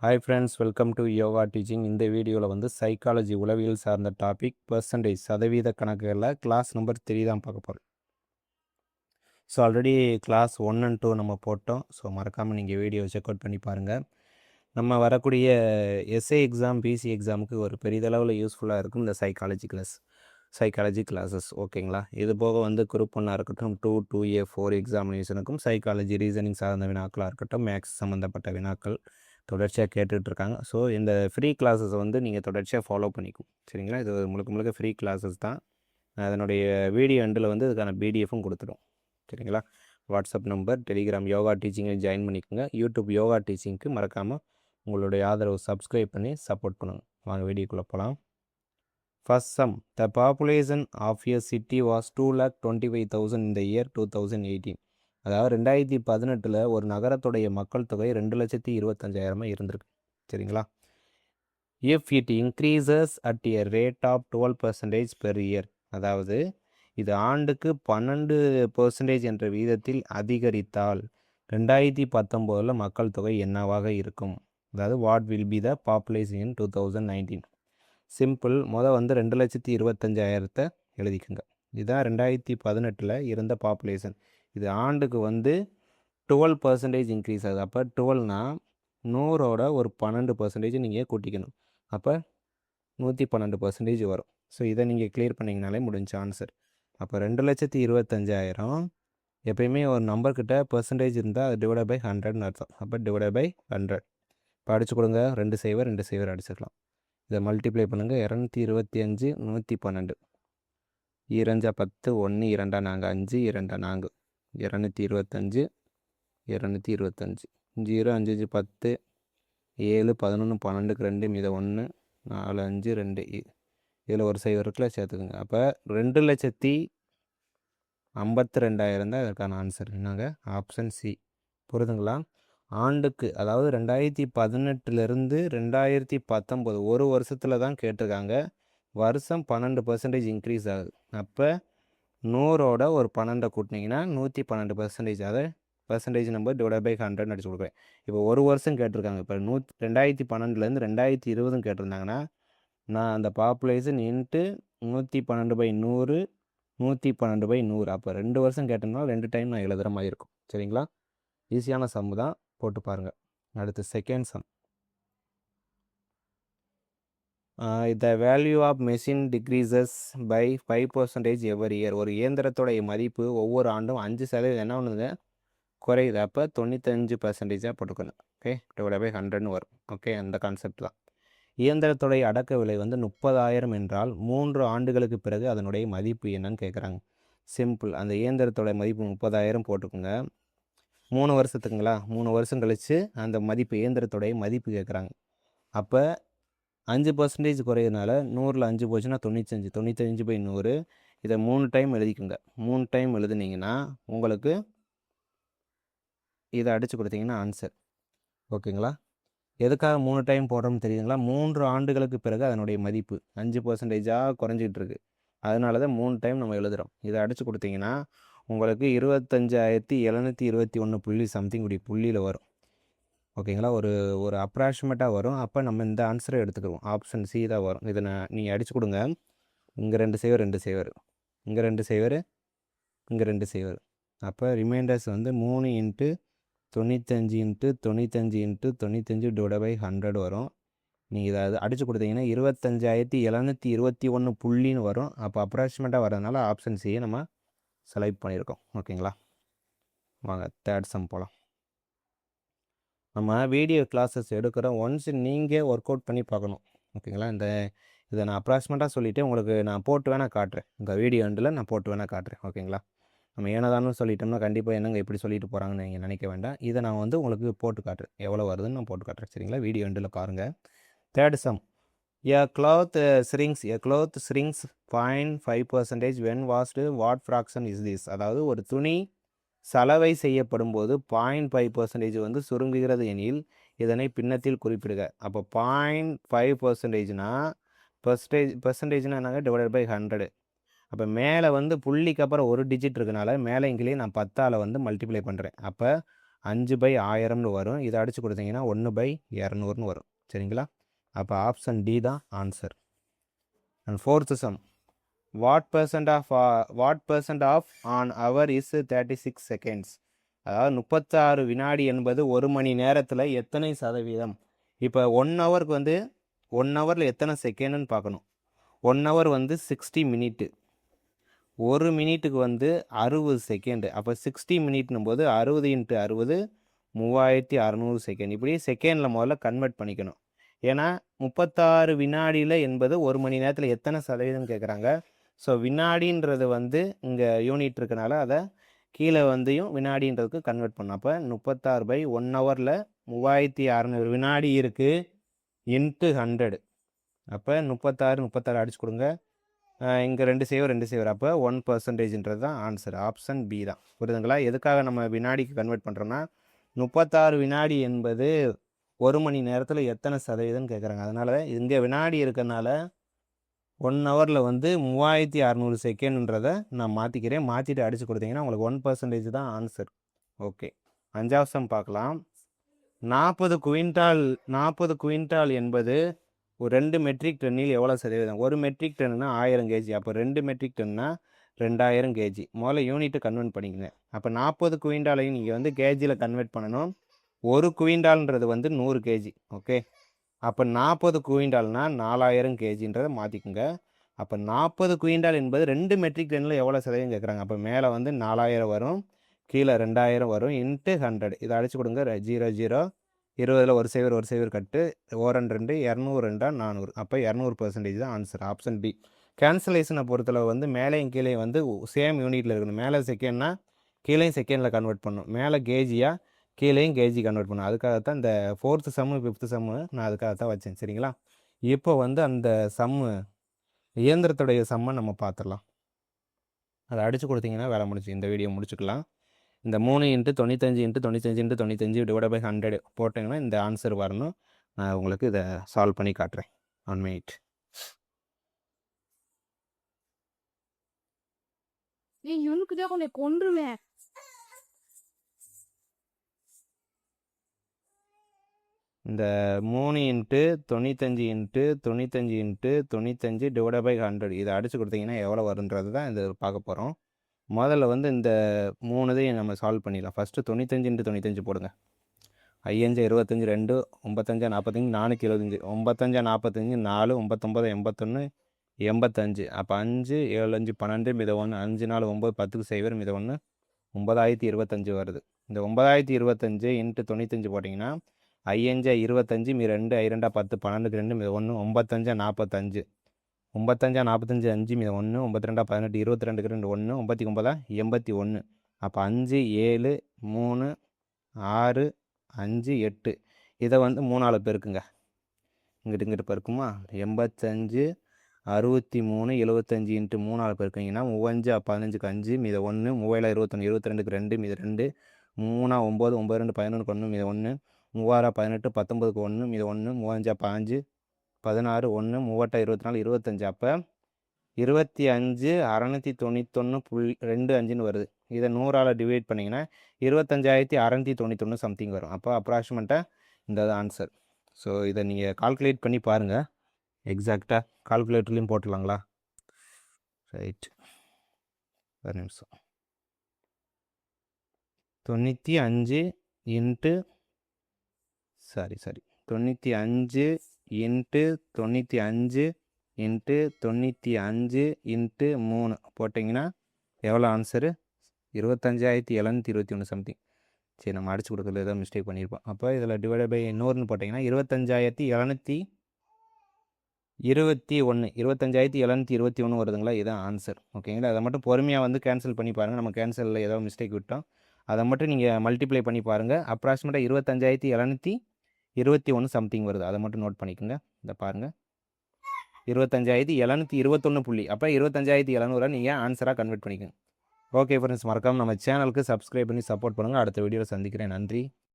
Hi friends, welcome to yoga teaching. இந்த வீடியோவில் வந்து சைக்காலஜி உளவியல் சார்ந்த டாபிக் பர்சன்டேஜ் சதவீத கணக்குகளில் கிளாஸ் நம்பர் 3 தான் பார்க்க போகிறோம். ஸோ ஆல்ரெடி கிளாஸ் 1 and 2 நம்ம போட்டோம். ஸோ மறக்காமல் நீங்கள் வீடியோ செக் அவுட் பண்ணி பாருங்கள். நம்ம வரக்கூடிய எஸ்ஏ எக்ஸாம், பிசி எக்ஸாமுக்கு ஒரு பெரிதளவில் யூஸ்ஃபுல்லாக இருக்கும் இந்த சைக்காலஜி கிளாஸஸ். ஓகேங்களா? இது போக வந்து குரூப் 1 இருக்கட்டும், 2, 2A, 4 எக்ஸாமினேஷனுக்கும் சைக்காலஜி ரீசனிங் சார்ந்த வினாக்களாக இருக்கட்டும், மேக்ஸ் சம்மந்தப்பட்ட வினாக்கள் தொடர்ச்சியாக கேட்டுட்ருக்காங்க. ஸோ இந்த ஃப்ரீ கிளாஸஸை வந்து நீங்கள் தொடர்ச்சியாக ஃபாலோ பண்ணிக்கும். சரிங்களா? இது முழுக்க ஃப்ரீ கிளாஸஸ் தான். அதனுடைய வீடியோ எண்டில் வந்து இதுக்கான பிடிஎஃப்பும் கொடுத்துடும். சரிங்களா? வாட்ஸ்அப் நம்பர், டெலிகிராம் யோகா டீச்சிங்கை ஜாயின் பண்ணிக்கோங்க. யூடியூப் யோகா டீச்சிங்க்கு மறக்காமல் உங்களுடைய ஆதரவு சப்ஸ்கிரைப் பண்ணி சப்போர்ட் பண்ணுங்கள். வாங்க வீடியோக்குள்ளே போகலாம். First sum. The population of a city was 2,25,000 in the year 2018. அதாவது 2018 ஒரு நகரத்துடைய மக்கள் தொகை 2,25,000 இருந்திருக்கு. சரிங்களா? If it increases at a rate of 12% per year, அதாவது இது ஆண்டுக்கு 12% என்ற வீதத்தில் அதிகரித்தால் 2019 மக்கள் தொகை என்னவாக இருக்கும்? அதாவது what will be the population in 2019. Simple. வந்து 2,25,000 எழுதிக்குங்க. இதுதான் 2018 இருந்த பாப்புலேஷன். இது ஆண்டுக்கு வந்து 12% இன்க்ரீஸ் ஆகுது. அப்போ 12னா 100ஓட ஒரு 12% நீங்கள் கூட்டிக்கணும். அப்போ 112% வரும். ஸோ இதை நீங்கள் கிளியர் பண்ணிங்கனாலே முடிஞ்ச ஆன்சர். அப்போ 2,25,000 எப்பயுமே ஒரு நம்பர்கிட்ட பெர்சன்டேஜ் இருந்தால் அது டிவைட் பை 100ன்னு அர்த்தம். அப்போ டிவைட் பை 100. இப்போ அடிச்சு கொடுங்க. 2 0 அடிச்சுக்கலாம். இதை மல்டிப்ளை பண்ணுங்கள். 225 112 2 10 1 2 4 5 2 4 225 225 0 5 5 10 7 11 12க்கு 2 மீதம் 1 4 5 2 இதில் ஒரு 0 இருக்குல்ல, சேர்த்துக்குங்க. அப்போ 2,52,000 தான் இதற்கான ஆன்சர். என்னங்க? Option C. புரியுதுங்களா? ஆண்டுக்கு, அதாவது 2018 2019 ஒரு வருஷத்தில் தான் கேட்டிருக்காங்க. வருஷம் 12% இன்க்ரீஸ் ஆகுது. அப்போ 100ஓட ஒரு 12 கூட்டினீங்கன்னா 112%. அதை பர்சன்டேஜ் நம்பர் டிவைட் பை 100 அடிச்சு கொடுக்குறேன். இப்போ ஒரு வருஷம் கேட்டிருக்காங்க. இப்போ 2012 2020 கேட்டிருந்தாங்கன்னா நான் அந்த பாப்புலேஷன் இன்ட்டு 112/100 112/100. அப்போ 2 வருஷம் கேட்டோம்னா 2 டைம் நான் எழுதுகிற மாதிரி இருக்கும். சரிங்களா? ஈஸியான சம்மு தான், போட்டு பாருங்கள். அடுத்து second sum. The value of machine decreases by 5% every year. ஒரு இயந்திரத்தோடைய மதிப்பு ஒவ்வொரு ஆண்டும் 5% என்ன பண்ணுது? குறையுது. அப்போ 95% போட்டுக்கணும். ஓகே, டிவைட் பை 100ன்னு வரும். ஓகே, அந்த கான்செப்ட் தான். இயந்திரத்துடைய அடக்க விலை வந்து 30,000 என்றால் 3 ஆண்டுகளுக்கு பிறகு அதனுடைய மதிப்பு என்னன்னு கேட்குறாங்க. சிம்பிள். அந்த இயந்திரத்தோட மதிப்பு 30,000 போட்டுக்கோங்க. 3 வருஷத்துக்குங்களா? 3 வருஷம் கழித்து அந்த மதிப்பு, இயந்திரத்தோடைய மதிப்பு கேட்குறாங்க. அப்போ 5% குறையிறதுனால 100ல் 5 போச்சுன்னா 95 95/100. இதை 3 டைம் எழுதிக்குங்க. 3 டைம் எழுதுனீங்கன்னா உங்களுக்கு இதை அடித்து கொடுத்தீங்கன்னா ஆன்சர். ஓகேங்களா? எதுக்காக 3 டைம் போடுறோம்னு தெரியுதுங்களா? 3 ஆண்டுகளுக்கு பிறகு அதனுடைய மதிப்பு 5%ஆக குறைஞ்சிட்டு இருக்கு. அதனால தான் 3 டைம் நம்ம எழுதுகிறோம். இதை அடித்து கொடுத்தீங்கன்னா உங்களுக்கு 25,721 புள்ளி சம்திங் புள்ளியில் வரும். ஓகேங்களா? ஒரு அப்ராக்சிமேட்டாக வரும். அப்போ நம்ம இந்த ஆன்சரை எடுத்துக்கிறோம். ஆப்ஷன் சி தான் வரும். இதை நீங்கள் அடித்து கொடுங்க. இங்கே 2 0 இங்கே 2 0 இங்கே 2 0. அப்போ ரிமைண்டர்ஸ் வந்து 3 × 95 × 95 × 95 டிவைட் பை 100 வரும். நீங்கள் இதை அடித்து கொடுத்தீங்கன்னா 25,721 புள்ளின்னு வரும். அப்போ அப்ராக்சிமேட்டாக வரதுனால ஆப்ஷன் சியை நம்ம செலக்ட் பண்ணியிருக்கோம். ஓகேங்களா? வாங்க தேர்ட் சம் போகலாம். நம்ம வீடியோ கிளாஸஸ் எடுக்கிறோம். ஒன்ஸ் நீங்கள் ஒர்க் அவுட் பண்ணி பார்க்கணும். ஓகேங்களா? இதை நான் அப்ராக்சிமேட்டாக சொல்லிவிட்டு உங்களுக்கு நான் போட்டு வேணால் காட்டுறேன். உங்கள் வீடியோ எண்டில் நான் போட்டு வேணால் காட்டுறேன். ஓகேங்களா? நம்ம ஏனதானு சொல்லிட்டோம்னா கண்டிப்பாக என்னங்க இப்படி சொல்லிட்டு போகிறாங்கன்னு நீங்கள் நினைக்க வேண்டாம். இதை நான் வந்து உங்களுக்கு போட்டு காட்டுறேன். எவ்வளோ வருதுன்னு நான் போட்டு காட்டுறேன். சரிங்களா? வீடியோ எண்டில் பாருங்கள். Third sum. A cloth shrinks 0.5% when washed. What fraction is this? அதாவது ஒரு துணி சலவை செய்யப்படும் போது 0.5% வந்து சுருங்குகிறது எனில் இதனை பின்னத்தில் குறிப்பிடுக. அப்போ 0.5%னா பெர்சன்டேஜ்னா என்னங்க? Divided by 100. அப்போ மேலே வந்து புள்ளிக்கு அப்புறம் ஒரு டிஜிட் இருக்கனால மேலே இங்கேயே நான் 10ஆல் வந்து மல்டிப்ளை பண்ணுறேன். அப்போ 5/1000ன்னு வரும். இதை அடித்து கொடுத்தீங்கன்னா 1/200ன்னு வரும். சரிங்களா? அப்போ ஆப்ஷன் டி தான் answer. And fourth sum, what percent of an hour is 36 seconds. அதாவது 36 வினாடி என்பது ஒரு மணி நேரத்தில் எத்தனை சதவீதம்? இப்போ 1 ஹவருக்கு வந்து 1 ஹவரில் எத்தனை செகண்டுன்னு பார்க்கணும். 1 ஹவர் வந்து 60 மினிட்டு, ஒரு மினிட்டுக்கு வந்து 60 செகண்டு. அப்போ 60 மினிட்னும் போது 60 × 60 3600 செகண்ட். இப்படி செகண்டில் முதல்ல கன்வெர்ட் பண்ணிக்கணும். ஏன்னா 36 வினாடியில் என்பது ஒரு மணி நேரத்தில் எத்தனை சதவீதம் கேட்குறாங்க. ஸோ வினாடின்றது வந்து இங்கே யூனிட் இருக்கனால அதை கீழே வந்துயும் வினாடின்றதுக்கு கன்வெர்ட் பண்ணோம். அப்போ 36/1 ஹவரில் 3600 வினாடி இருக்குது இன்ட்டு 100. அப்போ 36 அடிச்சு கொடுங்க. இங்கே 2 சேவர். அப்போ 1%ன்றது தான் ஆன்சர். ஆப்ஷன் பி தான். புரியுதுங்களா? எதுக்காக நம்ம வினாடிக்கு கன்வெர்ட் பண்ணுறோன்னா 36 வினாடி என்பது ஒரு மணி நேரத்தில் எத்தனை சதவீதம்னு கேட்குறாங்க. அதனால் இங்கே வினாடி இருக்கிறனால 1 ஹவரில் வந்து 3600 செகண்டுன்றதை நான் மாற்றிக்கிறேன். மாற்றிட்டு அடித்து கொடுத்தீங்கன்னா உங்களுக்கு 1% தான் ஆன்சர். ஓகே, 5வது சம் பார்க்கலாம். 40 குவிண்டால் என்பது ஒரு 2 மெட்ரிக் டன்னில் எவ்வளோ சதவீதம்? ஒரு மெட்ரிக் டன்னுனா 1000 கேஜி. அப்போ 2 மெட்ரிக் டன்னா 2000 கேஜி. முதல்ல யூனிட்டை கன்வெர்ட் பண்ணிக்கங்க. அப்போ 40 குவிண்டாலையும் நீங்கள் வந்து கேஜியில் கன்வெர்ட் பண்ணணும். ஒரு குவிண்டால்ன்றது வந்து 100 கேஜி. ஓகே, அப்போ 40 குவிண்டால்னால் 4000 கேஜின்றதை மாற்றிக்குங்க. அப்போ 40 குவிண்டால் என்பது 2 மெட்ரிக் டன்னில் எவ்வளோ சதவீதம் கேட்குறாங்க. அப்போ மேலே வந்து 4000 வரும், கீழே 2000 வரும், இன்ட்டு 100. இதை அடித்து கொடுங்க. 0 0 20ல் ஒரு சேவர் கட்டு, 1 2 200 400. அப்போ 200% தான் ஆன்சர். Option B. கேன்சலேஷனை பொறுத்தளவு வந்து மேலேயும் கீழே வந்து சேம் யூனிட்டில் இருக்கணும். மேலே செகண்ட்னா கீழேயும் செகண்டில் கன்வெர்ட் பண்ணணும். மேலே கேஜியாக கீழேயும் கேஜி கன்வெர்ட் பண்ணணும். அதுக்காகத்தான் இந்த 4th சம்மு 5th சம்மு நான் அதுக்காகத்தான் வச்சேன். சரிங்களா? இப்போ வந்து அந்த சம்மு இயந்திரத்துடைய சம்மை நம்ம பார்த்துடலாம். அதை அடித்து கொடுத்தீங்கன்னா வேலை முடிச்சு இந்த வீடியோ முடிச்சுக்கலாம். இந்த 3 × 95 × 95 × 95 / 100 போட்டிங்கன்னா இந்த ஆன்சர் வரணும். நான் உங்களுக்கு இதை சால்வ் பண்ணி காட்டுறேன். 1 minute. கொன்றுவேன். இந்த 3 × 95 × 95 × 95 / 100 இதை அடித்து கொடுத்தீங்கன்னா எவ்வளோ வருன்றது தான் இது பார்க்க போகிறோம். முதல்ல வந்து இந்த 3 இதையும் நம்ம சால்வ் பண்ணிடலாம். ஃபஸ்ட்டு 95 × 95 போடுங்க. 5 25 2 95 45 4 25 95 45 4 99 81 85. அப்போ 5 7 5 12 மித 1 5 4 9 10க்கு சேவர் மித 1 9025 வருது. இந்த 9025 × 95 போட்டிங்கன்னா 5 25 மீ 2 2 10 12க்கு 2 மித 1 95 45 95 45 5 மித 1 92 18 22க்கு 2 1 99 81. அப்போ 5 7 3 6 5 8 இதை வந்து 3ஆல் பெருக்குங்க. இங்கிட்டு பெருக்குமா? 85 63 75 × 3ஆல் பெருக்குங்கன்னா 5 15க்கு 5 மீத 1 3 21 22க்கு 2 மீத 2 3 9 9 2 11க்கு 1 மீத 1 3 18 19க்கு 1 மீத 1 3 5 15 16 1 3 24 25. அப்போ 25 691.25ன்னு வருது. இதை 100ஆல் டிவைட் பண்ணிங்கன்னா 25691 சம்திங் வரும். அப்போ அப்ராக்சிமேட்டாக இந்த ஆன்சர். ஸோ இதை நீங்கள் கால்குலேட் பண்ணி பாருங்கள். எக்ஸாக்டாக கால்குலேட்டர்லேயும் போட்டுடலாங்களா? ரைட், ஒரு நிமிஷம். 95 × 95 × 95 × 3 போட்டிங்கன்னா எவ்வளோ ஆன்சரு? 25721 சம்திங். சரி, நம்ம அடிச்சு கொடுக்கல ஏதோ மிஸ்டேக் பண்ணியிருப்போம். அப்போ இதில் டிவைட் பை 100ன்னு போட்டிங்கன்னா 25721 வருதுங்களா? இதுதான் ஆன்சர். ஓகேங்களா? அதை மட்டும் பொறுமையாக வந்து கேன்சல் பண்ணி பாருங்கள். நம்ம கேன்சலில் ஏதோ மிஸ்டேக் விட்டோம். அதை மட்டும் நீங்கள் மல்டிப்ளை பண்ணி பாருங்கள். அப்ராக்சிமேட்டாக 25721 சம்திங் வருது. அதை மட்டும் நோட் பண்ணிக்கோங்க. இதை பாருங்கள், 25721 புள்ளி. அப்போ 25700 நீங்கள் ஆன்சராக கன்வெர்ட் பண்ணிக்கோங்க. ஓகே ஃப்ரெண்ட்ஸ், மறக்காமல் நம்ம சேனலுக்கு சப்ஸ்கிரைப் பண்ணி சப்போர்ட் பண்ணுங்கள். அடுத்த வீடியோவில் சந்திக்கிறேன். நன்றி.